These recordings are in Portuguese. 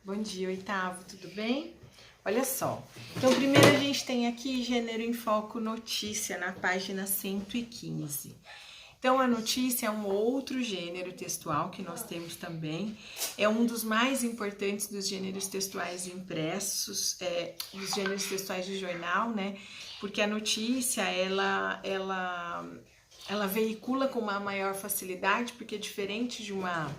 Bom dia, Oitavo, tudo bem? Olha só, então primeiro a gente tem aqui Gênero em Foco Notícia, na página 115. Então a notícia é um outro gênero textual que nós temos também, é um dos mais importantes dos gêneros textuais impressos, dos gêneros textuais de jornal, né? Porque a notícia, ela veicula com uma maior facilidade, porque diferente de uma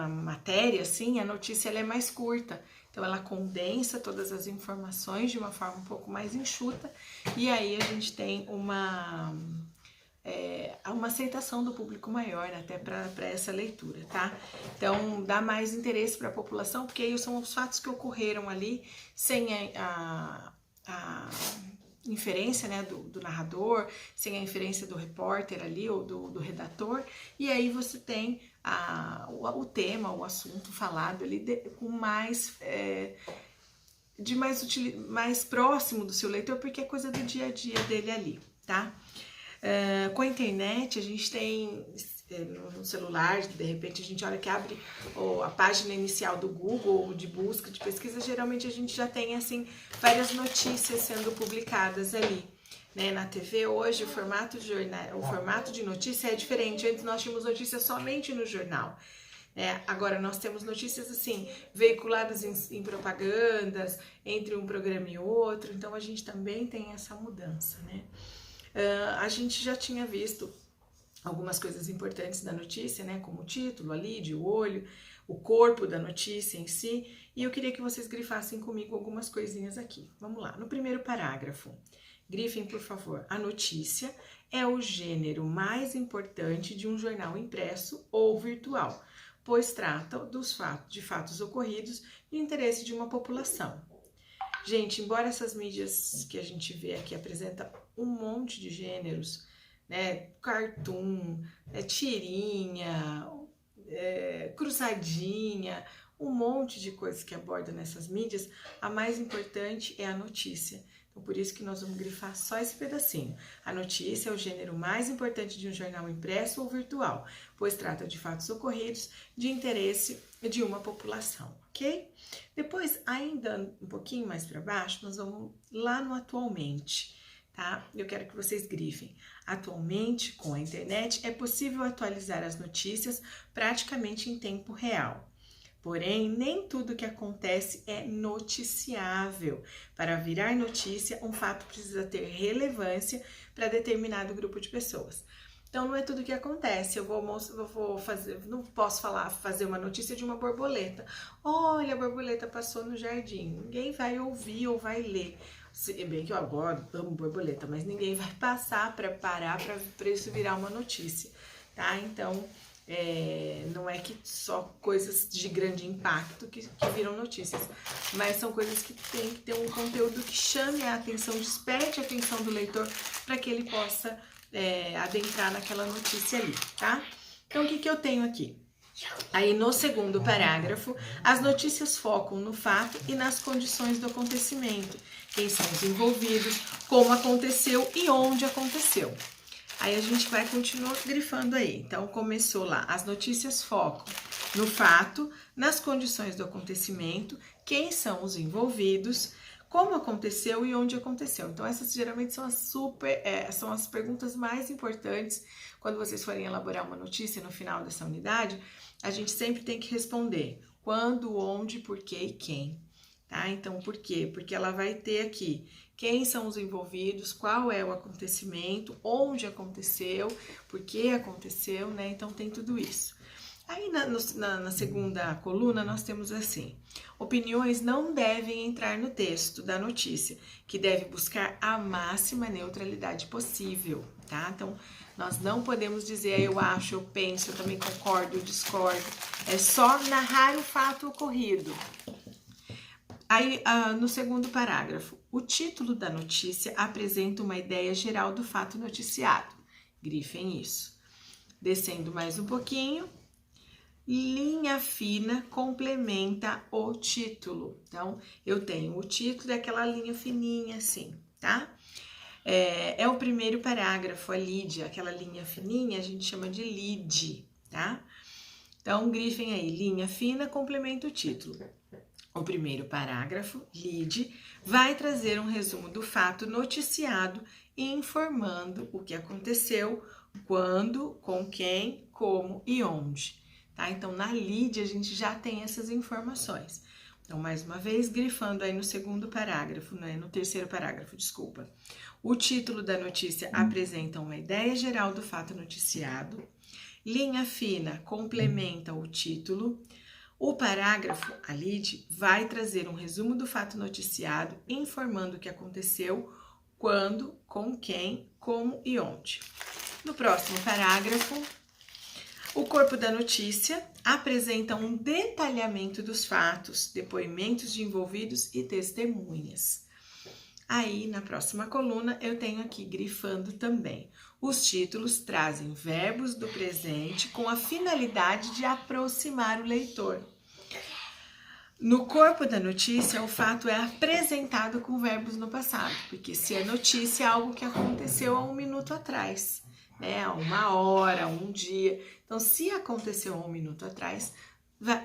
matéria, assim, a notícia ela é mais curta. Então ela condensa todas as informações de uma forma um pouco mais enxuta e aí a gente tem uma aceitação do público maior, né, até para essa leitura, tá? Então dá mais interesse para a população, porque aí são os fatos que ocorreram ali sem a inferência, né, do narrador, sem a inferência do repórter ali ou do redator, e aí você tem o tema, o assunto falado ali com mais mais próximo do seu leitor, porque é coisa do dia a dia dele ali, tá? Com a internet a gente tem no celular, de repente a gente olha que abre a página inicial do Google ou de busca, de pesquisa, geralmente a gente já tem assim várias notícias sendo publicadas ali. Né? Na TV hoje o formato de notícia é diferente. Antes nós tínhamos notícias somente no jornal. Agora nós temos notícias assim veiculadas em propagandas entre um programa e outro, então a gente também tem essa mudança, né? A gente já tinha visto algumas coisas importantes da notícia, né, como o título, a lead, o olho, o corpo da notícia em si, e eu queria que vocês grifassem comigo algumas coisinhas aqui. Vamos lá, no primeiro parágrafo, grifem, por favor. A notícia é o gênero mais importante de um jornal impresso ou virtual, pois trata de fatos ocorridos de interesse de uma população. Gente, embora essas mídias que a gente vê aqui apresentam um monte de gêneros, né, cartoon, tirinha, cruzadinha, um monte de coisas que abordam nessas mídias, a mais importante é a notícia. Então, por isso que nós vamos grifar só esse pedacinho. A notícia é o gênero mais importante de um jornal impresso ou virtual, pois trata de fatos ocorridos de interesse de uma população, ok? Depois, ainda um pouquinho mais para baixo, nós vamos lá no atualmente, tá? Eu quero que vocês grifem. Atualmente, com a internet, é possível atualizar as notícias praticamente em tempo real. Porém, nem tudo que acontece é noticiável. Para virar notícia, um fato precisa ter relevância para determinado grupo de pessoas. Então, não é tudo que acontece. Eu vou fazer, não posso fazer uma notícia de uma borboleta. Olha, a borboleta passou no jardim. Ninguém vai ouvir ou vai ler. Se bem que eu agora amo borboleta, mas ninguém vai parar para isso virar uma notícia, tá? Então, não é que só coisas de grande impacto que viram notícias, mas são coisas que tem que ter um conteúdo que chame a atenção, desperte a atenção do leitor para que ele possa adentrar naquela notícia ali, tá? Então, o que eu tenho aqui? Aí, no segundo parágrafo, as notícias focam no fato e nas condições do acontecimento, quem são os envolvidos, como aconteceu e onde aconteceu. Aí a gente vai continuar grifando aí. Então, começou lá. As notícias focam no fato, nas condições do acontecimento, quem são os envolvidos, como aconteceu e onde aconteceu. Então, essas geralmente são são as perguntas mais importantes quando vocês forem elaborar uma notícia no final dessa unidade. A gente sempre tem que responder quando, onde, por quê e quem. Tá? Então, por quê? Porque ela vai ter aqui quem são os envolvidos, qual é o acontecimento, onde aconteceu, por que aconteceu, né? Então, tem tudo isso. Aí, na segunda coluna, nós temos assim: opiniões não devem entrar no texto da notícia, que deve buscar a máxima neutralidade possível, tá? Então, nós não podemos dizer eu acho, eu penso, eu também concordo, eu discordo. É só narrar o fato ocorrido. Aí, no segundo parágrafo, o título da notícia apresenta uma ideia geral do fato noticiado. Grifem isso. Descendo mais um pouquinho, linha fina complementa o título. Então, eu tenho o título e aquela linha fininha assim, tá? É o primeiro parágrafo, a lead, aquela linha fininha, a gente chama de lead, tá? Então, grifem aí, linha fina complementa o título. O primeiro parágrafo, lide, vai trazer um resumo do fato noticiado e informando o que aconteceu, quando, com quem, como e onde. Tá? Então, na lide, a gente já tem essas informações. Então, mais uma vez, grifando aí no segundo parágrafo, né? No terceiro parágrafo, desculpa. O título da notícia apresenta uma ideia geral do fato noticiado. Linha fina complementa o título. O parágrafo, a lide, vai trazer um resumo do fato noticiado, informando o que aconteceu, quando, com quem, como e onde. No próximo parágrafo, o corpo da notícia apresenta um detalhamento dos fatos, depoimentos de envolvidos e testemunhas. Aí, na próxima coluna, eu tenho aqui grifando também. Os títulos trazem verbos do presente com a finalidade de aproximar o leitor. No corpo da notícia, o fato é apresentado com verbos no passado, porque se é notícia, é algo que aconteceu há um minuto atrás, né? Há uma hora, um dia. Então, se aconteceu há um minuto atrás,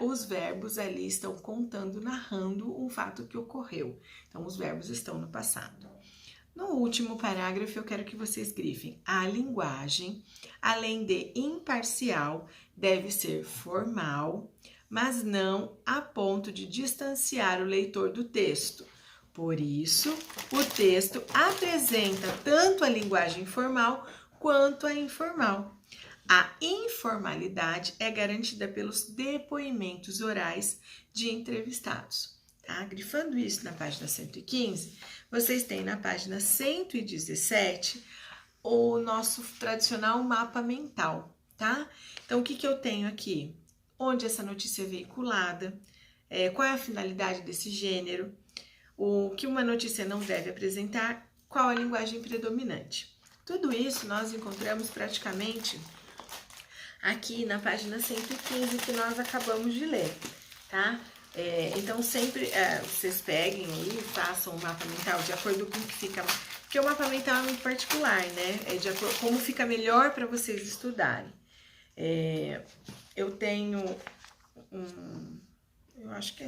os verbos ali estão contando, narrando um fato que ocorreu. Então, os verbos estão no passado. No último parágrafo, eu quero que vocês grifem. A linguagem, além de imparcial, deve ser formal, mas não a ponto de distanciar o leitor do texto. Por isso, o texto apresenta tanto a linguagem formal quanto a informal. A informalidade é garantida pelos depoimentos orais de entrevistados. Tá? Grifando isso na página 115, vocês têm na página 117 o nosso tradicional mapa mental, tá? Então, o que eu tenho aqui? Onde essa notícia é veiculada, qual é a finalidade desse gênero, o que uma notícia não deve apresentar, qual a linguagem predominante. Tudo isso nós encontramos praticamente aqui na página 115 que nós acabamos de ler, tá? Então, sempre vocês peguem aí e façam um mapa mental de acordo com o que fica... Porque o mapa mental é muito particular, né? É de acordo com como fica melhor para vocês estudarem. Eu tenho eu acho que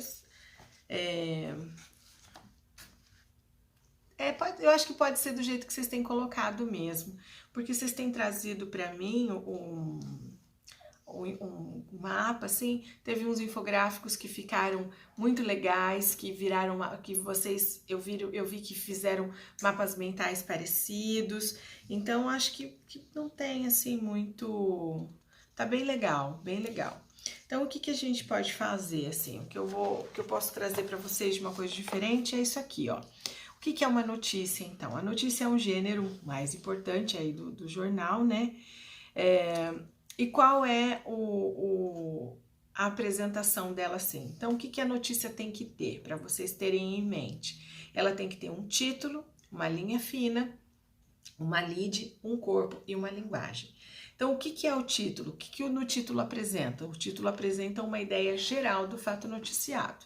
eu acho que pode ser do jeito que vocês têm colocado mesmo, porque vocês têm trazido para mim um mapa, assim, teve uns infográficos que ficaram muito legais, que viraram, que vocês, eu vi que fizeram mapas mentais parecidos, então acho que não tem, assim, muito... Tá bem legal, bem legal. Então, o que a gente pode fazer, assim, o que eu posso trazer para vocês de uma coisa diferente é isso aqui, ó. O que é uma notícia, então? A notícia é um gênero mais importante aí do jornal, né? E qual é a apresentação dela, assim? Então, o que a notícia tem que ter, para vocês terem em mente? Ela tem que ter um título, uma linha fina, uma lide, um corpo e uma linguagem. Então, o que é o título? O que no título apresenta? O título apresenta uma ideia geral do fato noticiado.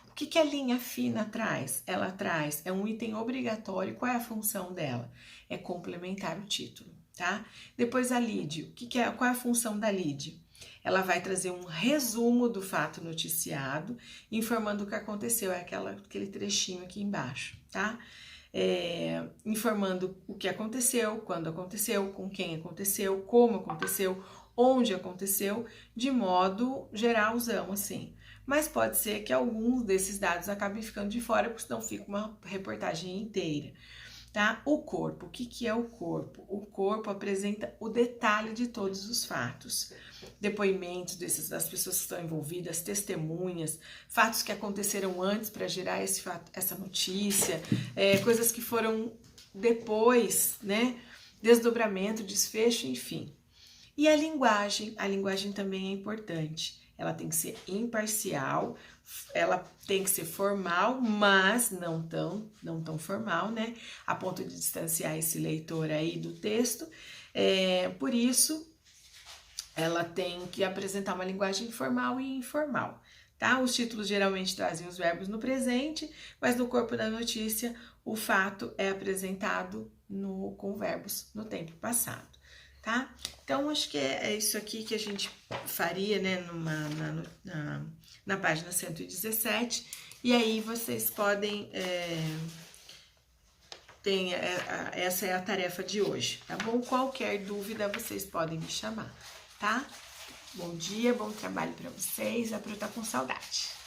O que a linha fina traz? Ela traz, é um item obrigatório. Qual é a função dela? É complementar o título, tá? Depois a lide. Qual é a função da lide? Ela vai trazer um resumo do fato noticiado, informando o que aconteceu, é aquele trechinho aqui embaixo, tá? Informando o que aconteceu, quando aconteceu, com quem aconteceu, como aconteceu, onde aconteceu, de modo geralzão, assim. Mas pode ser que alguns desses dados acabem ficando de fora, porque senão fica uma reportagem inteira, tá? O corpo, o que é o corpo? O corpo apresenta o detalhe de todos os fatos, depoimentos das pessoas que estão envolvidas, testemunhas, fatos que aconteceram antes para gerar essa notícia, coisas que foram depois, né? Desdobramento, desfecho, enfim. E a linguagem também é importante. Ela tem que ser imparcial, ela tem que ser formal, mas não tão formal, né? A ponto de distanciar esse leitor aí do texto. Por isso, ela tem que apresentar uma linguagem formal e informal, tá? Os títulos geralmente trazem os verbos no presente, mas no corpo da notícia, o fato é apresentado com verbos no tempo passado. Tá? Então, acho que é isso aqui que a gente faria, né, na página 117, e aí vocês podem... essa é a tarefa de hoje, tá bom? Qualquer dúvida, vocês podem me chamar, tá? Bom dia, bom trabalho para vocês, a Pro tá com saudade.